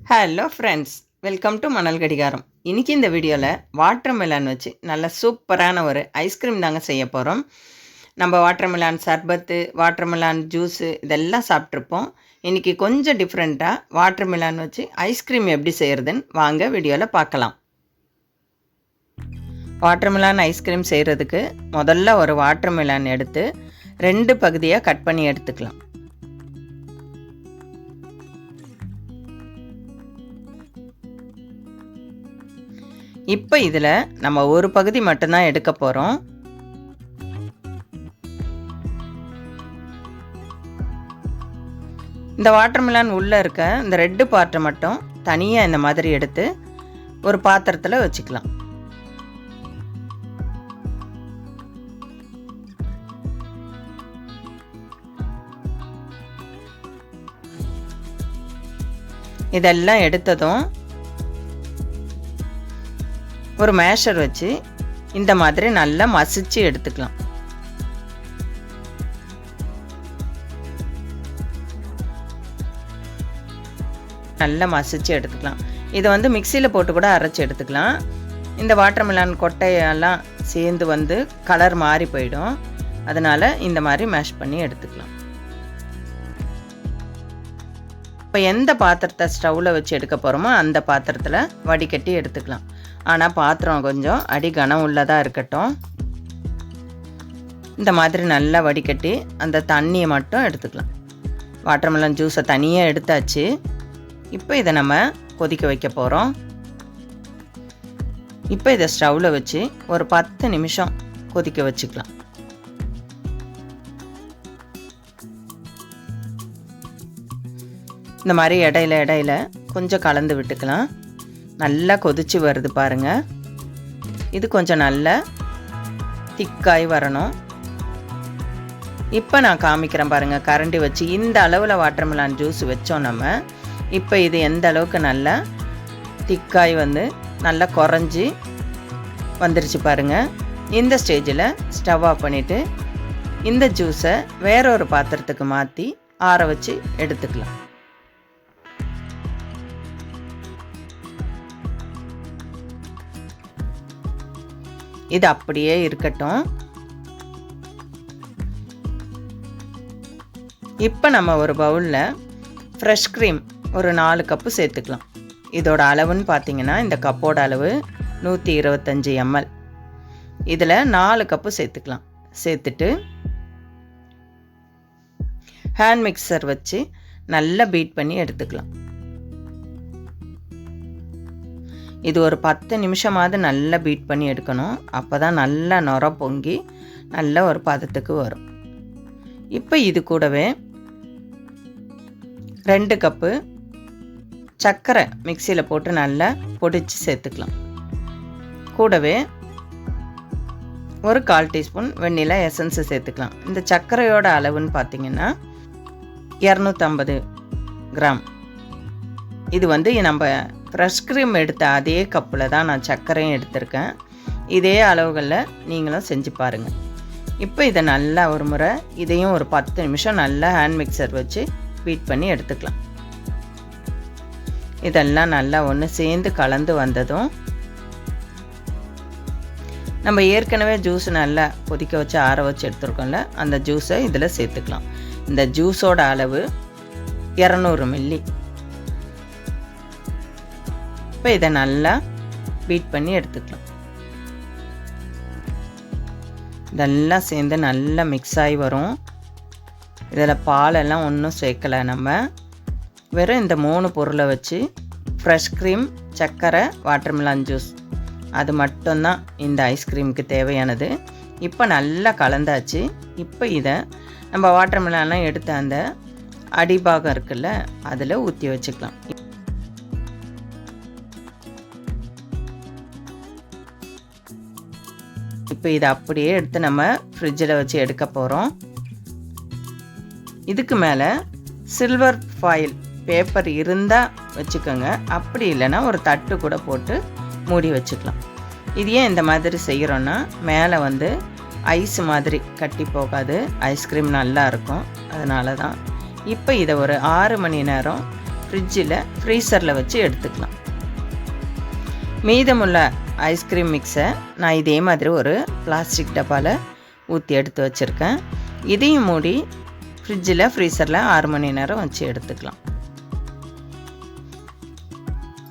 Hello friends, welcome to மணல் கடிகாரம். இன்றைக்கி இந்த வீடியோவில் வாட்டர் மெலான் வச்சு நல்ல சூப்பரான ஒரு ஐஸ்கிரீம் தாங்க செய்ய போகிறோம். நம்ம வாட்டர் மெலான் சர்பத்து, வாட்டர் மெலான் ஜூஸு இதெல்லாம் சாப்பிட்ருப்போம். இன்றைக்கி கொஞ்சம் டிஃப்ரெண்ட்டாக வாட்டர் மெலான் வச்சு ஐஸ்கிரீம் எப்படி செய்கிறதுன்னு வாங்க வீடியோவில் பார்க்கலாம். வாட்டர் மெலான் ஐஸ்கிரீம் செய்கிறதுக்கு முதல்ல ஒரு வாட்டர் மெலான் எடுத்து 2 பகுதியாக கட் பண்ணி எடுத்துக்கலாம். இப்போ இதில் நம்ம ஒரு பகுதி மட்டும்தான் எடுக்க போகிறோம். இந்த வாட்டர் மெலான் உள்ளே இருக்க இந்த ரெட்டு பார்ட்டை மட்டும் தனியாக இந்த மாதிரி எடுத்து ஒரு பாத்திரத்தில் வச்சுக்கலாம். இதெல்லாம் எடுத்ததும் ஒரு மேஷர் வச்சு இந்த மாதிரி நல்லா மசிச்சு எடுத்துக்கலாம். நல்லா மசிச்சு எடுத்துக்கலாம். இதை மிக்சியில் போட்டு கூட அரைச்சி எடுத்துக்கலாம். இந்த வாட்டர் மெலான் கொட்டையெல்லாம் சேர்ந்து கலர் மாறி போயிடும். அதனால் இந்த மாதிரி மேஷ் பண்ணி எடுத்துக்கலாம். இப்போ எந்த பாத்திரத்தை ஸ்டவ்வில் வச்சு எடுக்க போகிறோமோ அந்த பாத்திரத்தில் வடிகட்டி எடுத்துக்கலாம். ஆனால் பாத்திரம் கொஞ்சம் அடி கனம் உள்ளதாக இருக்கட்டும். இந்த மாதிரி நல்லா வடிகட்டி அந்த தண்ணியை மட்டும் எடுத்துக்கலாம். வாட்டர் மெலன் ஜூஸை தனியாக எடுத்தாச்சு. இப்போ இதை நம்ம கொதிக்க வைக்க போகிறோம். இப்போ இதை ஸ்டவ்வில் வச்சு ஒரு 10 நிமிஷம் கொதிக்க வச்சுக்கலாம். இந்த மாதிரி இடையில கொஞ்சம் கலந்து விட்டுக்கலாம். நல்லா கொதிச்சு வருது பாருங்கள். இது கொஞ்சம் நல்லா திக்காய் வரணும். இப்போ நான் காமிக்கிறேன் பாருங்கள். கரண்டி வச்சு இந்த அளவில் வாட்டர் மெலான் ஜூஸ் வச்சோம் நம்ம. இப்போ இது எந்த அளவுக்கு நல்லா திக்காய் நல்லா குறைஞ்சி வந்துருச்சு பாருங்கள். இந்த ஸ்டேஜில் ஸ்டவ் ஆஃப் பண்ணிவிட்டு இந்த ஜூஸை வேற ஒரு பாத்திரத்துக்கு மாற்றி ஆற வச்சு எடுத்துக்கலாம். இது அப்படியே இருக்கட்டும். இப்போ நம்ம ஒரு பவுலில் ஃப்ரெஷ் க்ரீம் ஒரு 4 கப்பு சேர்த்துக்கலாம். இதோட அளவுன்னு பார்த்தீங்கன்னா இந்த கப்போட அளவு 125 ml. இதில் 4 கப்பு சேர்த்துக்கலாம். சேர்த்துட்டு ஹேண்ட் மிக்சர் வச்சு நல்லா பீட் பண்ணி எடுத்துக்கலாம். இது ஒரு 10 நிமிஷமாவது நல்லா பீட் பண்ணி எடுக்கணும். அப்போ தான் நல்லா நுர பொங்கி நல்ல ஒரு பதத்துக்கு வரும். இப்போ இது கூடவே 2 கப்பு சர்க்கரை மிக்சியில் போட்டு நல்லா பொடிச்சு சேர்த்துக்கலாம். கூடவே ஒரு 1/4 டீஸ்பூன் வெண்ணிலா எசன்ஸு சேர்த்துக்கலாம். இந்த சர்க்கரையோட அளவுன்னு பார்த்தீங்கன்னா 250 கிராம். இது நம்ம ஃப்ரெஷ் க்ரீம் எடுத்த அதே கப்பில் தான் நான் சர்க்கரையும் எடுத்திருக்கேன். இதே அளவுகளில் நீங்களும் செஞ்சு பாருங்கள். இப்போ இதை நல்லா ஒரு முறை இதையும் ஒரு 10 நிமிஷம் நல்லா ஹேண்ட் மிக்சர் வச்சு பீட் பண்ணி எடுத்துக்கலாம். இதெல்லாம் நல்லா ஒன்று சேர்ந்து கலந்து வந்ததும் நம்ம ஏற்கனவே ஜூஸ் நல்லா கொதிக்க வச்சு ஆற வச்சு எடுத்துருக்கோம்ல, அந்த ஜூஸை இதில் சேர்த்துக்கலாம். இந்த ஜூஸோட அளவு 200 மில்லி. இப்போ இதை நல்லா பீட் பண்ணி எடுத்துக்கலாம். இதெல்லாம் சேர்ந்து நல்லா மிக்ஸ் ஆகி வரும். இதில் பாலெல்லாம் ஒன்றும் சேர்க்கலை. நம்ம வெறும் இந்த 3 பொருளை வச்சு ஃப்ரெஷ் க்ரீம், சர்க்கரை, வாட்டர் மெலான் ஜூஸ் அது மட்டும்தான் இந்த ஐஸ்கிரீமுக்கு தேவையானது. இப்போ நல்லா கலந்தாச்சு. இப்போ இதை நம்ம வாட்டர் மெலான்லாம் எடுத்த அந்த அடிபாகம் இருக்குல்ல, அதில் ஊற்றி வச்சுக்கலாம். இப்போ இதை அப்படியே எடுத்து நம்ம ஃப்ரிட்ஜில் வச்சு எடுக்க போகிறோம். இதுக்கு மேலே சில்வர் ஃபாயில் பேப்பர் இருந்தால் வச்சுக்கோங்க. அப்படி இல்லைன்னா ஒரு தட்டு கூட போட்டு மூடி வச்சுக்கலாம். இது ஏன் இந்த மாதிரி செய்கிறோன்னா மேலே ஐஸ் மாதிரி கட்டி போகாது, ஐஸ்கிரீம் நல்லா இருக்கும். அதனால தான் இப்போ இதை ஒரு 6 மணி நேரம் ஃப்ரீசரில் வச்சு எடுத்துக்கலாம். மீதமுள்ள ஐஸ்கிரீம் மிக்ஸை நான் இதே மாதிரி ஒரு பிளாஸ்டிக் டப்பாவில் ஊற்றி எடுத்து வச்சுருக்கேன். இதையும் மூடி ஃப்ரீசரில் 6 மணி நேரம் வச்சு எடுத்துக்கலாம்.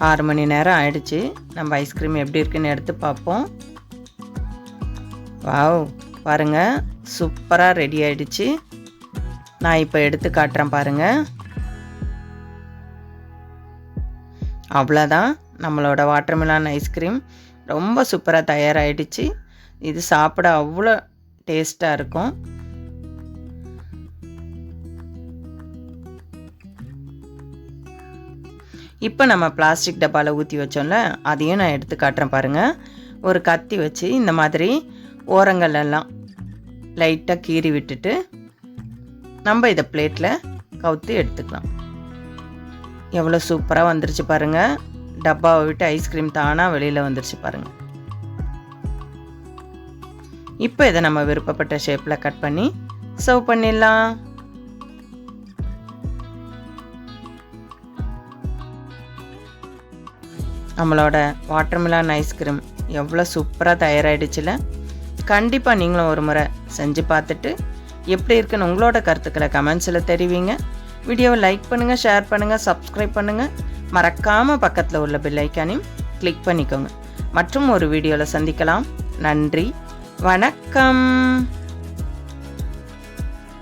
6 மணி நேரம் ஆயிடுச்சு. நம்ம ஐஸ்கிரீம் எப்படி இருக்குன்னு எடுத்து பார்ப்போம். வாவ், பாருங்கள், சூப்பராக ரெடி ஆகிடுச்சு. நான் இப்போ எடுத்து காட்டுறேன் பாருங்கள். அவ்வளோதான், நம்மளோட வாட்டர்மெலான் ஐஸ்கிரீம் ரொம்ப சூப்பராக தயாராகிடுச்சு. இது சாப்பிட அவ்வளோ டேஸ்ட்டாக இருக்கும். இப்போ நம்ம பிளாஸ்டிக் டப்பாவில் ஊற்றி வச்சோம்ல, அதையும் நான் எடுத்து காட்டுறேன் பாருங்கள். ஒரு கத்தி வச்சு இந்த மாதிரி ஓரங்களெல்லாம் லைட்டாக கீறி விட்டுட்டு நம்ம இதை பிளேட்டில் கவுத்து எடுத்துக்கலாம். எவ்வளோ சூப்பராக வந்துருச்சு பாருங்கள். டப்பாவை விட்டு ஐஸ்கிரீம் தானாக வெளியில் வந்துருச்சு பாருங்கள். இப்போ இதை நம்ம விருப்பப்பட்ட ஷேப்பில் கட் பண்ணி சர்வ் பண்ணிடலாம். நம்மளோட வாட்டர்மெலான் ஐஸ்கிரீம் எவ்வளோ சூப்பராக தயாராகிடுச்சுல. கண்டிப்பாக நீங்களும் ஒரு முறை செஞ்சு பார்த்துட்டு எப்படி இருக்குன்னு உங்களோட கருத்துக்களை கமெண்ட்ஸில் தெரிவிங்க. வீடியோவை லைக் பண்ணுங்கள், ஷேர் பண்ணுங்கள், சப்ஸ்கிரைப் பண்ணுங்கள். மறக்காமல் பக்கத்தில் உள்ள பெல் ஐக்கானையும் கிளிக் பண்ணிக்கோங்க. மற்றும் ஒரு வீடியோவில் சந்திக்கலாம். நன்றி, வணக்கம்.